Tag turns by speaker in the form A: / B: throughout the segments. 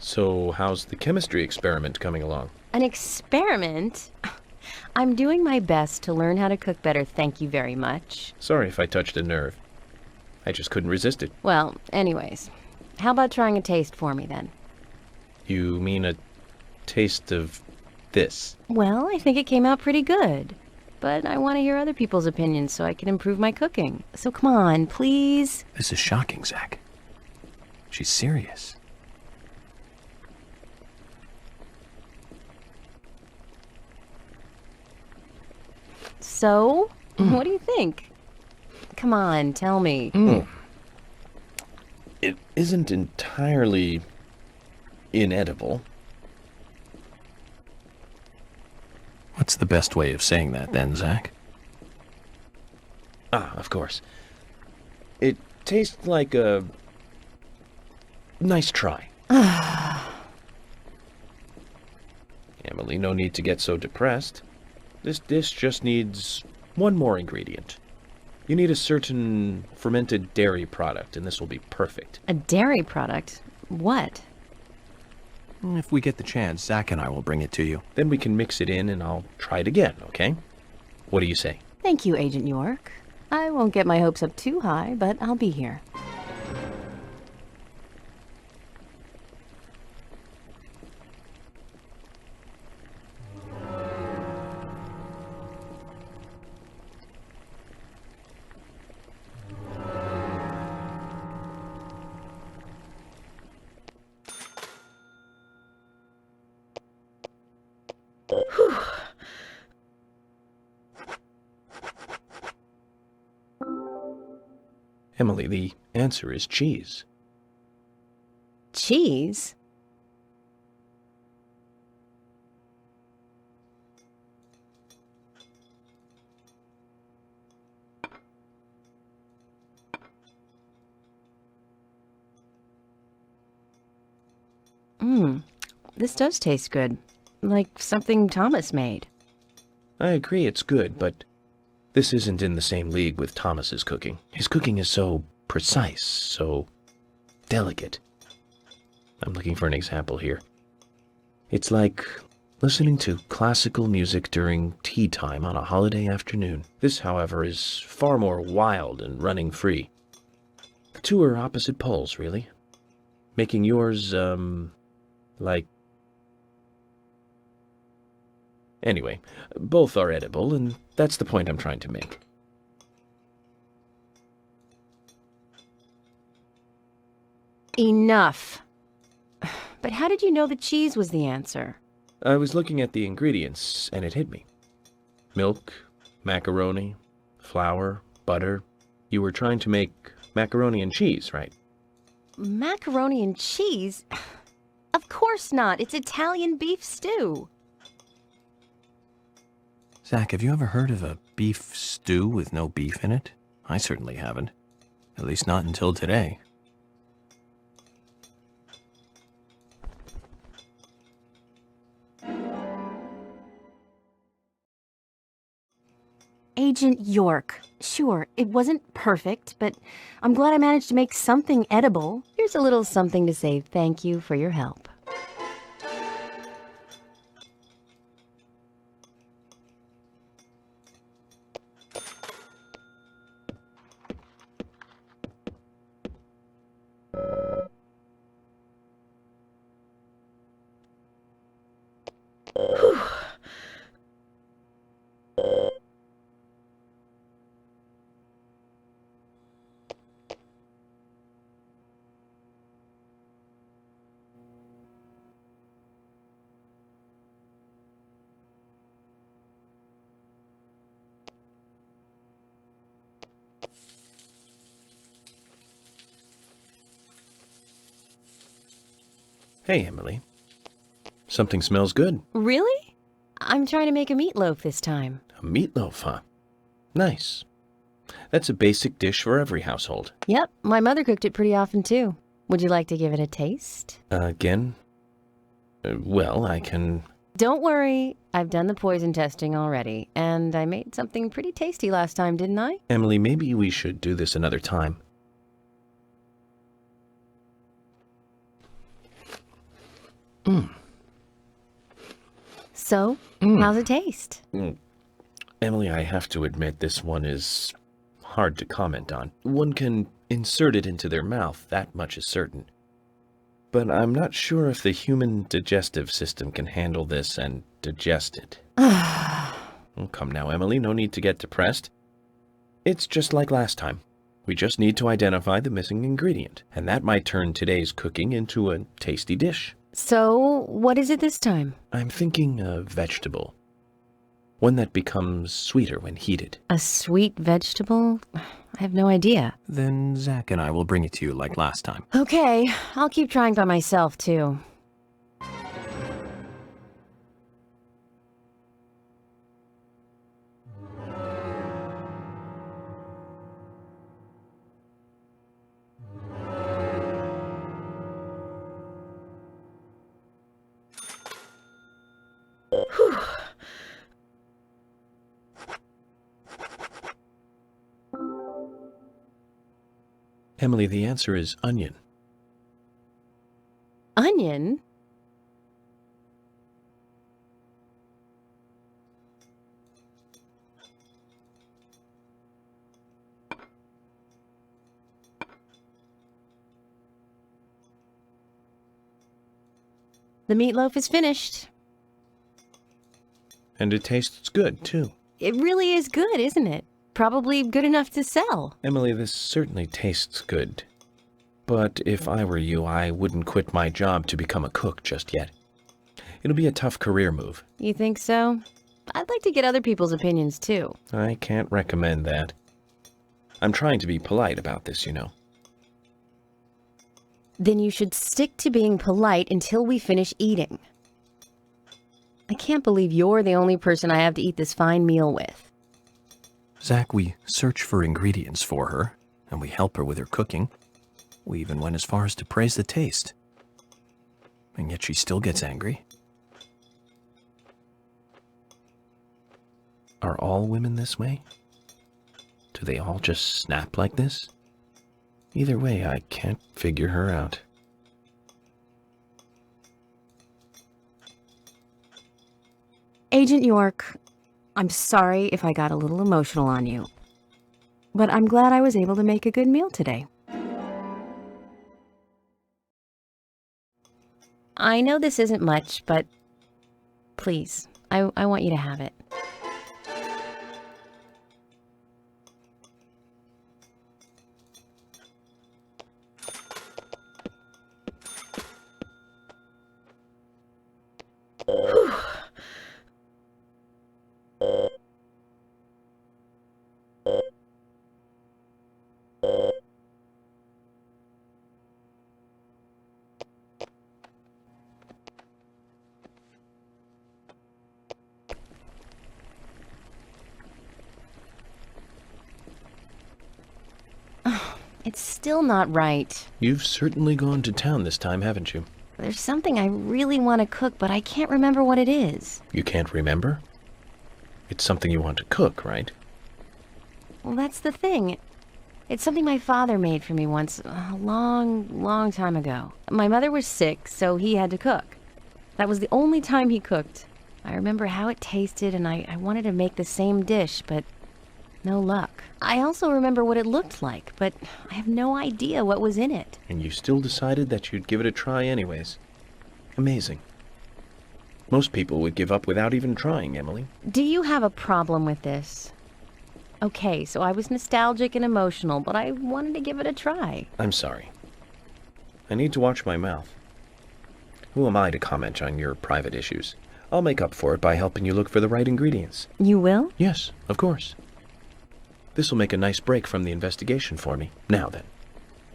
A: So, how's the chemistry experiment coming along?
B: An experiment? I'm doing my best to learn how to cook better, thank you very much.
A: Sorry if I touched a nerve. I just couldn't resist it.
B: Well, anyways, how about trying a taste for me then?
A: You mean a taste of this?
B: Well, I think it came out pretty good. But I want to hear other people's opinions so I can improve my cooking. So come on, please.
C: This is shocking, Zach. She's serious.
B: So, what do you think? Come on, tell me.
A: It isn't entirely inedible.
C: What's the best way of saying that then, Zach?
A: Ah, of course. It tastes like a nice try. Emily, no need to get so depressed. This dish just needs one more ingredient. You need a certain fermented dairy product, and this will be perfect.
B: A dairy product? What?
C: If we get the chance, Zach and I will bring it to you.
A: Then we can mix it in and I'll try it again, okay? What do you say?
B: Thank you, Agent York. I won't get my hopes up too high, but I'll be here.
A: Emily, the answer is cheese.
B: Cheese? This does taste good. Like something Thomas made.
A: I agree it's good, but this isn't in the same league with Thomas's cooking. His cooking is so precise, so delicate. I'm looking for an example here. It's like listening to classical music during tea time on a holiday afternoon. This, however, is far more wild and running free. The two are opposite poles, really. Making yours, like... Anyway, both are edible, and that's the point I'm trying to make.
B: Enough. But how did you know the cheese was the answer?
A: I was looking at the ingredients, and it hit me. Milk, macaroni, flour, butter. You were trying to make macaroni and cheese, right?
B: Macaroni and cheese? Of course not. It's Italian beef stew.
C: Zach, have you ever heard of a beef stew with no beef in it? I certainly haven't. At least not until today.
B: Agent York. Sure, it wasn't perfect, but I'm glad I managed to make something edible. Here's a little something to say thank you for your help.
A: Hey, Emily. Something smells good.
B: Really? I'm trying to make a meatloaf this time.
A: A meatloaf, huh? Nice. That's a basic dish for every household.
B: Yep, my mother cooked it pretty often too. Would you like to give it a taste?
A: Again? Well, I can...
B: Don't worry, I've done the poison testing already, and I made something pretty tasty last time, didn't I?
A: Emily, maybe we should do this another time.
B: So, how's it taste?
A: Emily, I have to admit this one is hard to comment on. One can insert it into their mouth, that much is certain. But I'm not sure if the human digestive system can handle this and digest it. Oh, come now, Emily, no need to get depressed. It's just like last time. We just need to identify the missing ingredient, and that might turn today's cooking into a tasty dish.
B: So, what is it this time?
A: I'm thinking a vegetable. One that becomes sweeter when heated.
B: A sweet vegetable? I have no idea.
C: Then Zach and I will bring it to you like last time.
B: Okay, I'll keep trying by myself, too.
A: Emily, the answer is onion.
B: Onion? The meatloaf is finished.
A: And it tastes good, too.
B: It really is good, isn't it? Probably good enough to sell.
A: Emily, this certainly tastes good. But if I were you, I wouldn't quit my job to become a cook just yet. It'll be a tough career move.
B: You think so? I'd like to get other people's opinions, too.
A: I can't recommend that. I'm trying to be polite about this, you know.
B: Then you should stick to being polite until we finish eating. I can't believe you're the only person I have to eat this fine meal with.
C: Zach, we search for ingredients for her, and we help her with her cooking. We even went as far as to praise the taste. And yet she still gets angry.
A: Are all women this way? Do they all just snap like this? Either way, I can't figure her out.
B: Agent York, I'm sorry if I got a little emotional on you, but I'm glad I was able to make a good meal today. I know this isn't much, but please, I want you to have it. It's still not right.
A: You've certainly gone to town this time, haven't you?
B: There's something I really want to cook, but I can't remember what it is.
A: You can't remember? It's something you want to cook, right?
B: Well, that's the thing. It's something my father made for me once, a long time ago. My mother was sick, so he had to cook. That was the only time he cooked. I remember how it tasted, and I wanted to make the same dish, but no luck. I also remember what it looked like, but I have no idea what was in it.
A: And you still decided that you'd give it a try anyways. Amazing. Most people would give up without even trying, Emily.
B: Do you have a problem with this? Okay, so I was nostalgic and emotional, but I wanted to give it a try.
A: I'm sorry. I need to watch my mouth. Who am I to comment on your private issues? I'll make up for it by helping you look for the right ingredients.
B: You will?
A: Yes, of course. This will make a nice break from the investigation for me. Now then,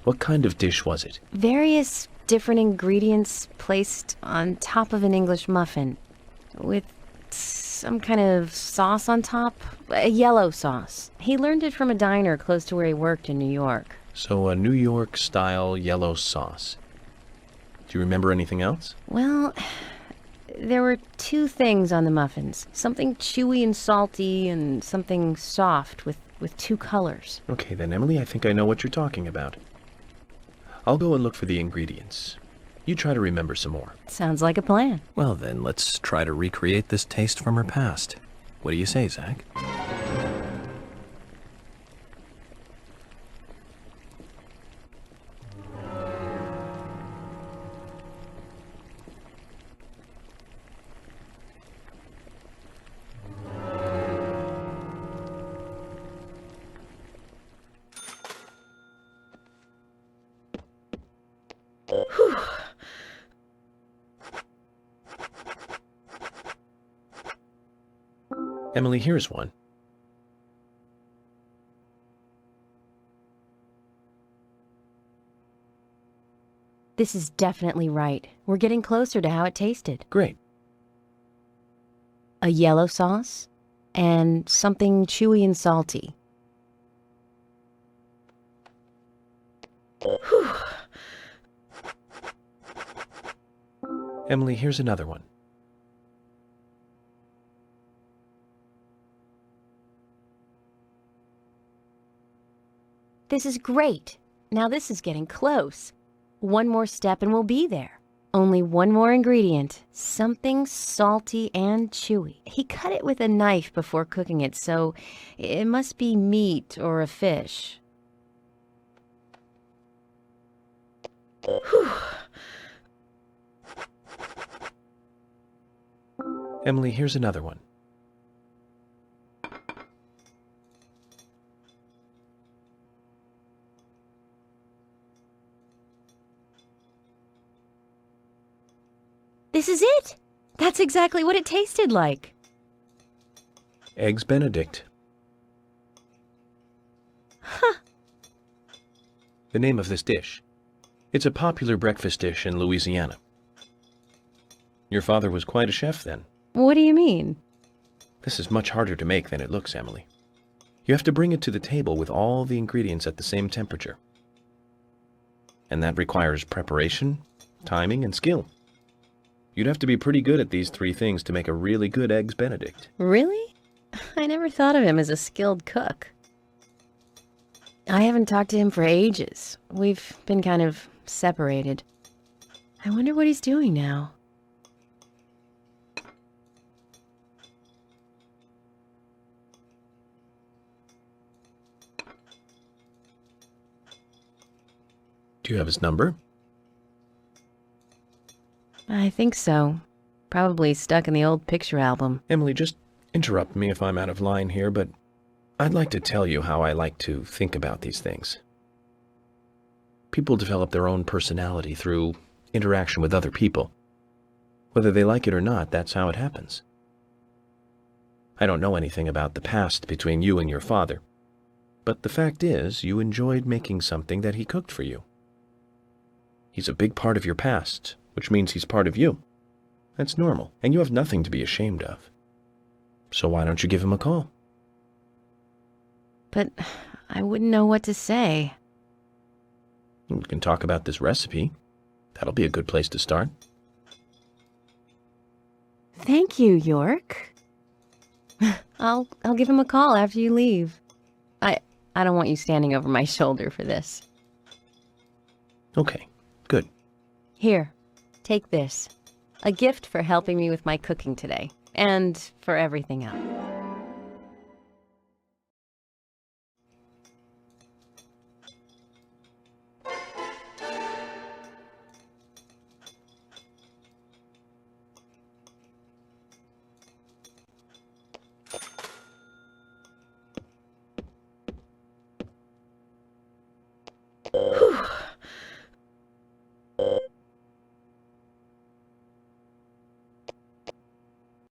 A: what kind of dish was it?
B: Various different ingredients placed on top of an English muffin with some kind of sauce on top, a yellow sauce. He learned it from a diner close to where he worked in New York.
A: So a New York-style yellow sauce. Do you remember anything else?
B: Well, there were two things on the muffins. Something chewy and salty and something soft with two colors.
A: Okay then, Emily, I think I know what you're talking about. I'll go and look for the ingredients. You try to remember some more.
B: Sounds like a plan.
C: Well then, let's try to recreate this taste from her past. What do you say, Zach?
A: Emily, here's one.
B: This is definitely right. We're getting closer to how it tasted.
A: Great.
B: A yellow sauce and something chewy and salty.
A: Emily, here's another one.
B: This is great. Now this is getting close. One more step and we'll be there. Only one more ingredient. Something salty and chewy. He cut it with a knife before cooking it, so it must be meat or a fish.
A: Emily, here's another one.
B: This is it! That's exactly what it tasted like.
A: Eggs Benedict.
B: Huh.
A: The name of this dish. It's a popular breakfast dish in Louisiana. Your father was quite a chef then.
B: What do you mean?
A: This is much harder to make than it looks, Emily. You have to bring it to the table with all the ingredients at the same temperature. And that requires preparation, timing, and skill. You'd have to be pretty good at these three things to make a really good Eggs Benedict.
B: Really? I never thought of him as a skilled cook. I haven't talked to him for ages. We've been kind of separated. I wonder what he's doing now.
A: Do you have his number?
B: I think so. Probably stuck in the old picture album.
A: Emily, just interrupt me if I'm out of line here, but I'd like to tell you how I like to think about these things. People develop their own personality through interaction with other people. Whether they like it or not, that's how it happens. I don't know anything about the past between you and your father, but the fact is, you enjoyed making something that he cooked for you. He's a big part of your past, which means he's part of you. That's normal, and you have nothing to be ashamed of. So why don't you give him a call?
B: But I wouldn't know what to say.
A: We can talk about this recipe. That'll be a good place to start.
B: Thank you, York. I'll give him a call after you leave. I don't want you standing over my shoulder for this.
A: Okay, good.
B: Here, take this. A gift for helping me with my cooking today, and for everything else.